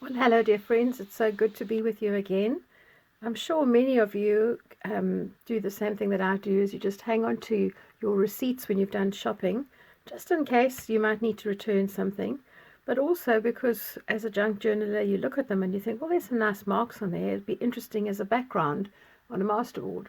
Well, hello, dear friends. It's so good to be with you again. I'm sure many of you do the same thing that I do, is you just hang on to your receipts when you've done shopping, just in case you might need to return something. But also because as a junk journaler, you look at them and you think, well, there's some nice marks on there. It'd be interesting as a background on a masterboard.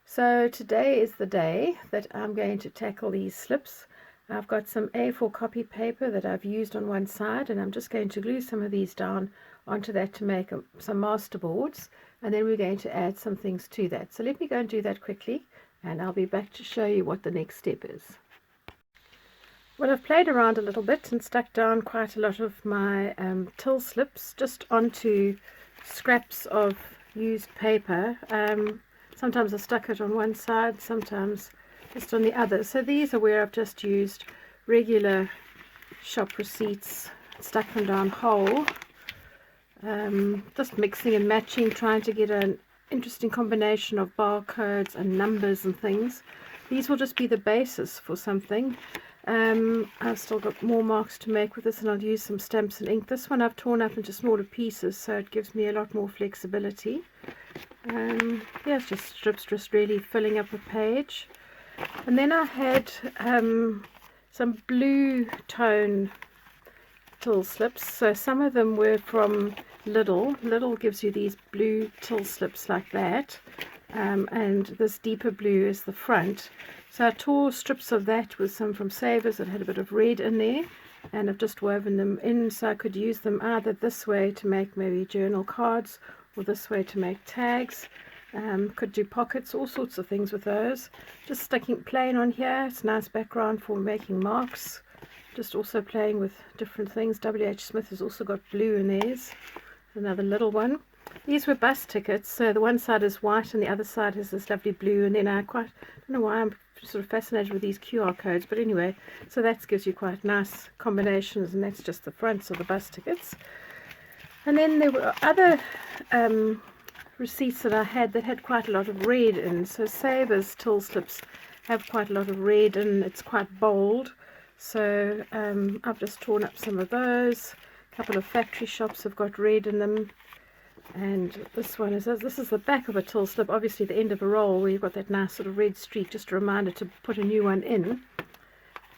So today is the day that I'm going to tackle these slips. I've got some A4 copy paper that I've used on one side, and I'm just going to glue some of these down onto that to make some masterboards, and then we're going to add some things to that. So let me go and do that quickly, and I'll be back to show you what the next step is. Well, I've played around a little bit and stuck down quite a lot of my till slips just onto scraps of used paper. Sometimes I stuck it on one side, sometimes just on the other. So these are where I've just used regular shop receipts, stuck them down whole, just mixing and matching, trying to get an interesting combination of barcodes and numbers and things. These will just be the basis for something. I've still got more marks to make with this, and I'll use some stamps and ink. This one I've torn up into smaller pieces, so it gives me a lot more flexibility. Yeah, it's just strips just really filling up a page. And then I had some blue tone till slips. So some of them were from Lidl. Lidl gives you these blue till slips like that, and this deeper blue is the front. So I tore strips of that with some from Savers that had a bit of red in there, and I've just woven them in so I could use them either this way to make maybe journal cards, or this way to make tags. Could do pockets, all sorts of things with those. Just sticking plain on here. It's a nice background for making marks. Just also playing with different things. W.H. Smith has also got blue in theirs. Another little one. These were bus tickets, so the one side is white and the other side has this lovely blue, and then I don't know why I'm sort of fascinated with these QR codes, but anyway, so that gives you quite nice combinations, and that's just the fronts of the bus tickets. And then there were other receipts that I had that had quite a lot of red in. So Savers till slips have quite a lot of red, and it's quite bold. So I've just torn up some of those. A couple of factory shops have got red in them. And this one is, this is the back of a till slip, obviously the end of a roll where you've got that nice sort of red streak, just a reminder to put a new one in.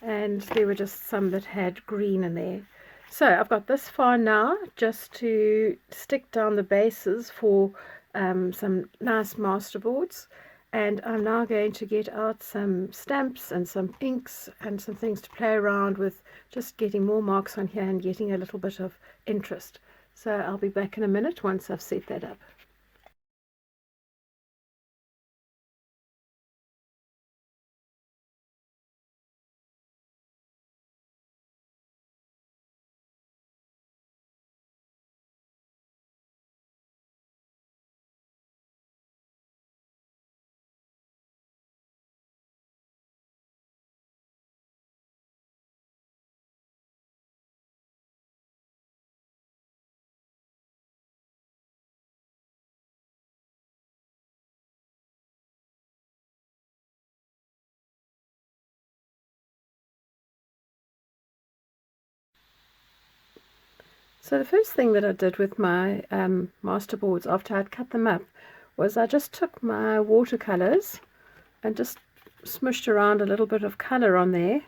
And there were just some that had green in there. So I've got this far now just to stick down the bases for some nice masterboards, and I'm now going to get out some stamps and some inks and some things to play around with, just getting more marks on here and getting a little bit of interest. So I'll be back in a minute once I've set that up. So the first thing that I did with my masterboards after I'd cut them up was I just took my watercolors and just smushed around a little bit of color on there,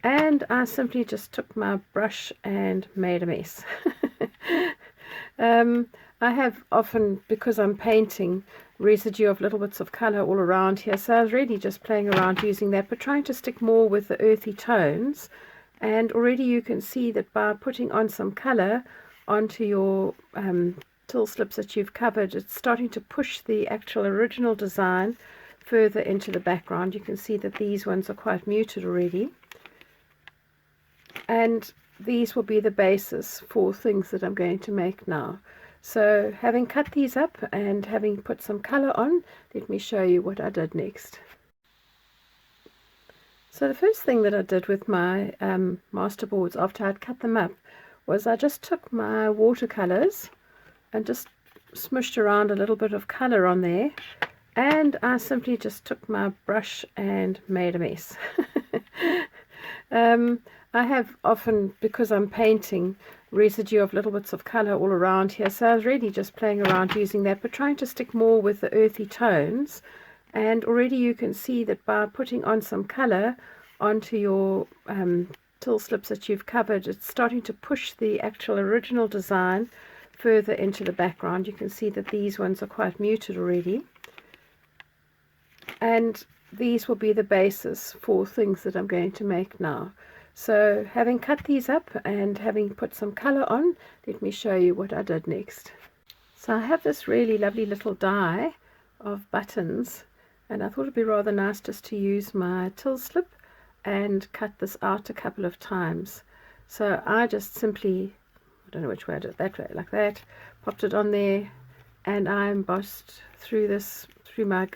and I simply just took my brush and made a mess. I have often, because I'm painting, residue of little bits of color all around here, so I was really just playing around using that, but trying to stick more with the earthy tones. And already you can see that by putting on some color onto your till slips that you've covered, it's starting to push the actual original design further into the background. You can see that these ones are quite muted already, and these will be the basis for things that I'm going to make now. So having cut these up and having put some color on, let me show you what I did next. So the first thing that I did with my masterboards after I'd cut them up was I just took my watercolors and just smushed around a little bit of color on there, and I simply just took my brush and made a mess. I have often, because I'm painting, residue of little bits of color all around here, so I was really just playing around using that, but trying to stick more with the earthy tones. And already you can see that by putting on some color onto your till slips that you've covered, it's starting to push the actual original design further into the background. You can see that these ones are quite muted already, and these will be the basis for things that I'm going to make now. So having cut these up and having put some color on, let me show you what I did next. So I have this really lovely little die of buttons, and I thought it'd be rather nice just to use my till slip and cut this out a couple of times. So I just simply, I don't know which way I did it, that way, like that, popped it on there, and I embossed through this, through my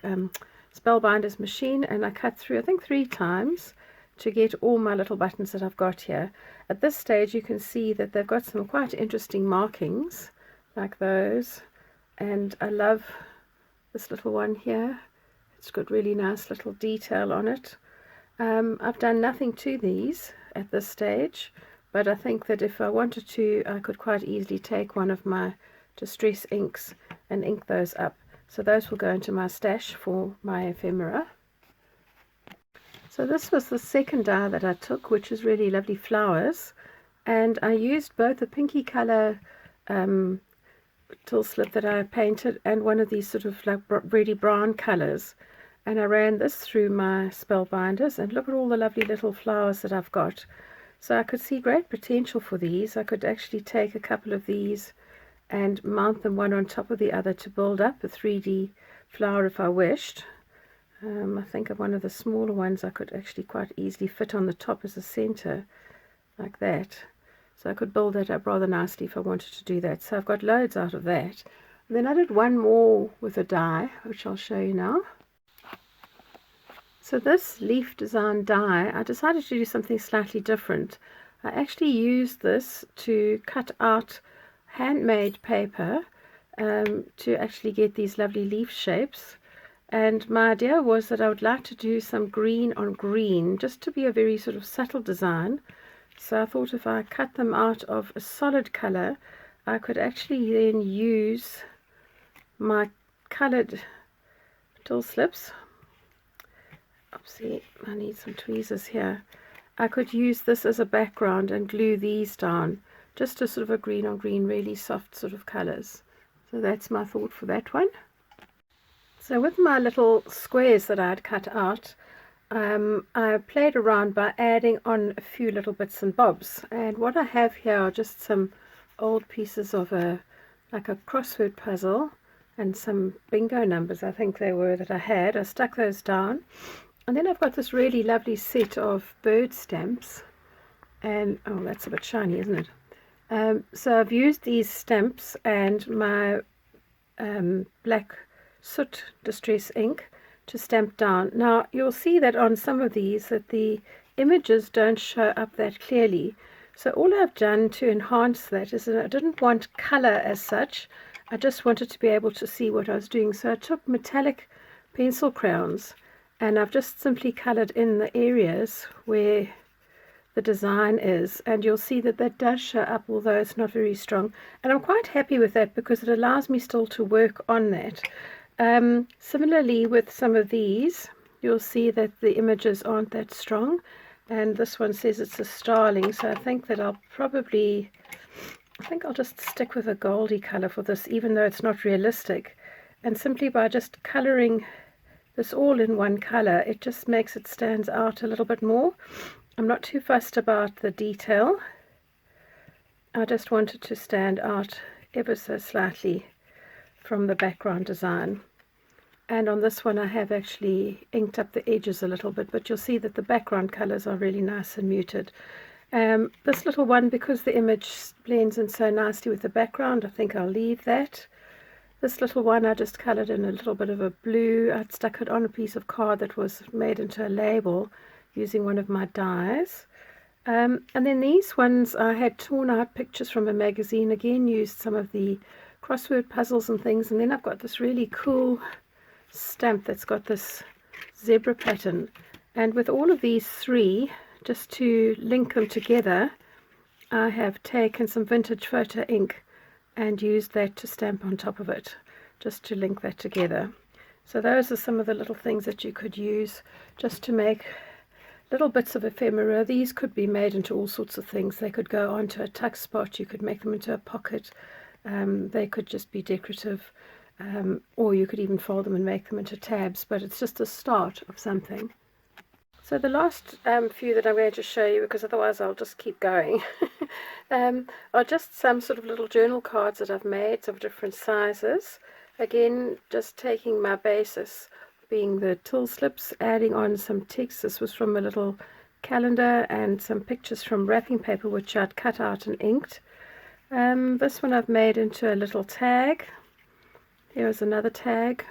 spellbinder's machine, and I cut through, I think 3 times, to get all my little buttons that I've got here. At this stage you can see that they've got some quite interesting markings like those, and I love this little one here. It's got really nice little detail on it. I've done nothing to these at this stage, but I think that if I wanted to, I could quite easily take one of my distress inks and ink those up. So those will go into my stash for my ephemera. So this was the second die that I took, which is really lovely flowers, and I used both a pinky color till slip that I painted and one of these sort of like really brown colors, and I ran this through my spellbinders, and look at all the lovely little flowers that I've got. So I could see great potential for these. I could actually take a couple of these and mount them one on top of the other to build up a 3D flower if I wished. I think of one of the smaller ones I could actually quite easily fit on the top as a center, like that. So I could build that up rather nicely if I wanted to do that. So I've got loads out of that. And then I did one more with a die, which I'll show you now. So this leaf design die, I decided to do something slightly different. I actually used this to cut out handmade paper to actually get these lovely leaf shapes. And my idea was that I would like to do some green on green, just to be a very sort of subtle design. So I thought if I cut them out of a solid color, I could actually then use my colored till slips. Oopsie, I need some tweezers here. I could use this as a background and glue these down, just a sort of a green on green, really soft sort of colors. So that's my thought for that one. So with my little squares that I had cut out, I played around by adding on a few little bits and bobs. And what I have here are just some old pieces of like a crossword puzzle and some bingo numbers, I think they were, that I had. I stuck those down. And then I've got this really lovely set of bird stamps. And, oh, that's a bit shiny, isn't it? So I've used these stamps and my black soot distress ink to stamp down. Now you'll see that on some of these that the images don't show up that clearly. So all I've done to enhance that is that I didn't want color as such. I just wanted to be able to see what I was doing. So I took metallic pencil crayons and I've just simply colored in the areas where the design is, and you'll see that that does show up, although it's not very strong. And I'm quite happy with that because it allows me still to work on that. Similarly with some of these, you'll see that the images aren't that strong, and this one says it's a starling, so I think that I'll just stick with a goldy color for this, even though it's not realistic. And simply by just coloring this all in one color, it just makes it stand out a little bit more. I'm not too fussed about the detail. I just want it to stand out ever so slightly from the background design. And on this one I have actually inked up the edges a little bit, but you'll see that the background colors are really nice and muted. This little one, because the image blends in so nicely with the background, I think I'll leave that. This little one I just colored in a little bit of a blue. I'd stuck it on a piece of card that was made into a label using one of my dies. And then these ones I had torn out pictures from a magazine, again used some of the crossword puzzles and things, and then I've got this really cool stamp that's got this zebra pattern. And with all of these three just to link them together, I have taken some vintage photo ink and used that to stamp on top of it, just to link that together. So those are some of the little things that you could use just to make little bits of ephemera. These could be made into all sorts of things. They could go onto a tuck spot, you could make them into a pocket, they could just be decorative, or you could even fold them and make them into tabs, but it's just the start of something. So the last few that I'm going to show you, because otherwise I'll just keep going, are just some sort of little journal cards that I've made of different sizes. Again, just taking my basis, being the till slips, adding on some text. This was from a little calendar, and some pictures from wrapping paper which I'd cut out and inked. This one I've made into a little tag. Here is another tag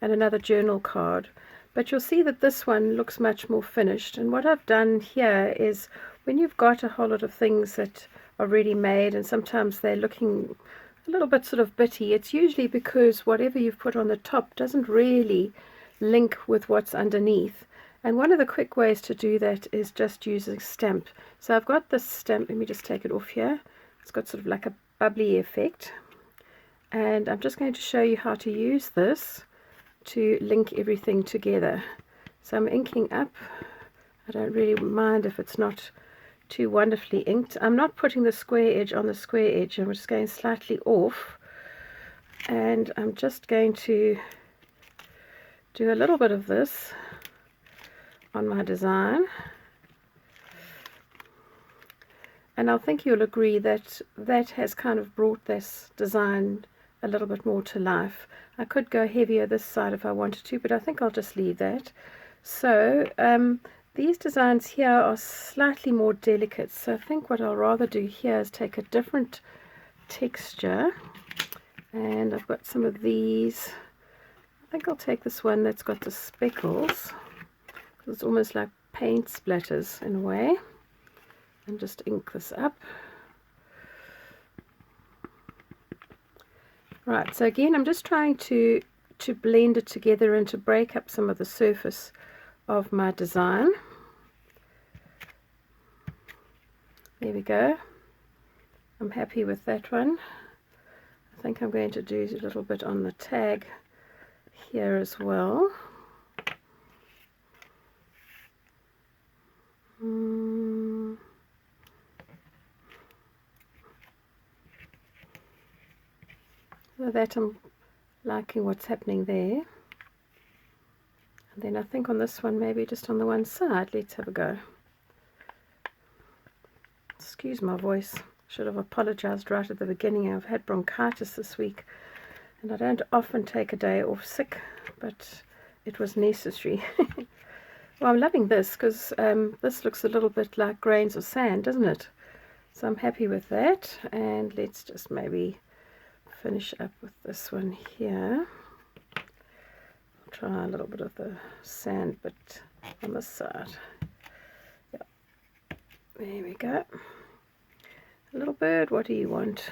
and another journal card. But you'll see that this one looks much more finished. And what I've done here is, when you've got a whole lot of things that are ready made and sometimes they're looking a little bit sort of bitty, it's usually because whatever you've put on the top doesn't really link with what's underneath. And one of the quick ways to do that is just using stamp. So I've got this stamp, let me just take it off here. It's got sort of like a bubbly effect. And I'm just going to show you how to use this to link everything together. So I'm inking up. I don't really mind if it's not too wonderfully inked. I'm not putting the square edge on the square edge. I'm just going slightly off, and I'm just going to do a little bit of this on my design, and I think you'll agree that that has kind of brought this design a little bit more to life. I could go heavier this side if I wanted to, but I think I'll just leave that. So these designs here are slightly more delicate, so I think what I'll rather do here is take a different texture, and I've got some of these. I think I'll take this one that's got the speckles, because it's almost like paint splatters in a way, and just ink this up. Right, so again I'm just trying to blend it together and to break up some of the surface of my design. There we go. I'm happy with that one. I think I'm going to do a little bit on the tag here as well. So that I'm liking what's happening there. And then I think on this one, maybe just on the one side, let's have a go. Excuse my voice, should have apologized right at the beginning. I've had bronchitis this week, and I don't often take a day off sick, but it was necessary. Well, I'm loving this because this looks a little bit like grains of sand, doesn't it? So I'm happy with that, and let's just maybe finish up with this one here. I'll try a little bit of the sand bit on this side. Yep. There we go. A little bird, what do you want?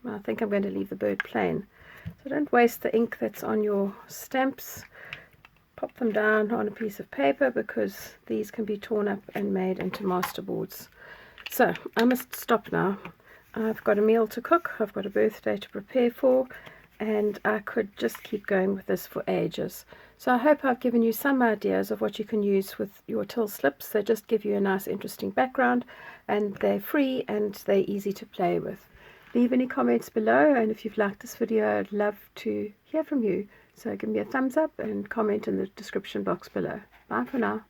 I think I'm going to leave the bird plain. So don't waste the ink that's on your stamps. Pop them down on a piece of paper, because these can be torn up and made into masterboards. So I must stop now. I've got a meal to cook, I've got a birthday to prepare for, and I could just keep going with this for ages. So I hope I've given you some ideas of what you can use with your till slips. They just give you a nice interesting background, and they're free and they're easy to play with. Leave any comments below, and if you've liked this video, I'd love to hear from you. So give me a thumbs up and comment in the description box below. Bye for now.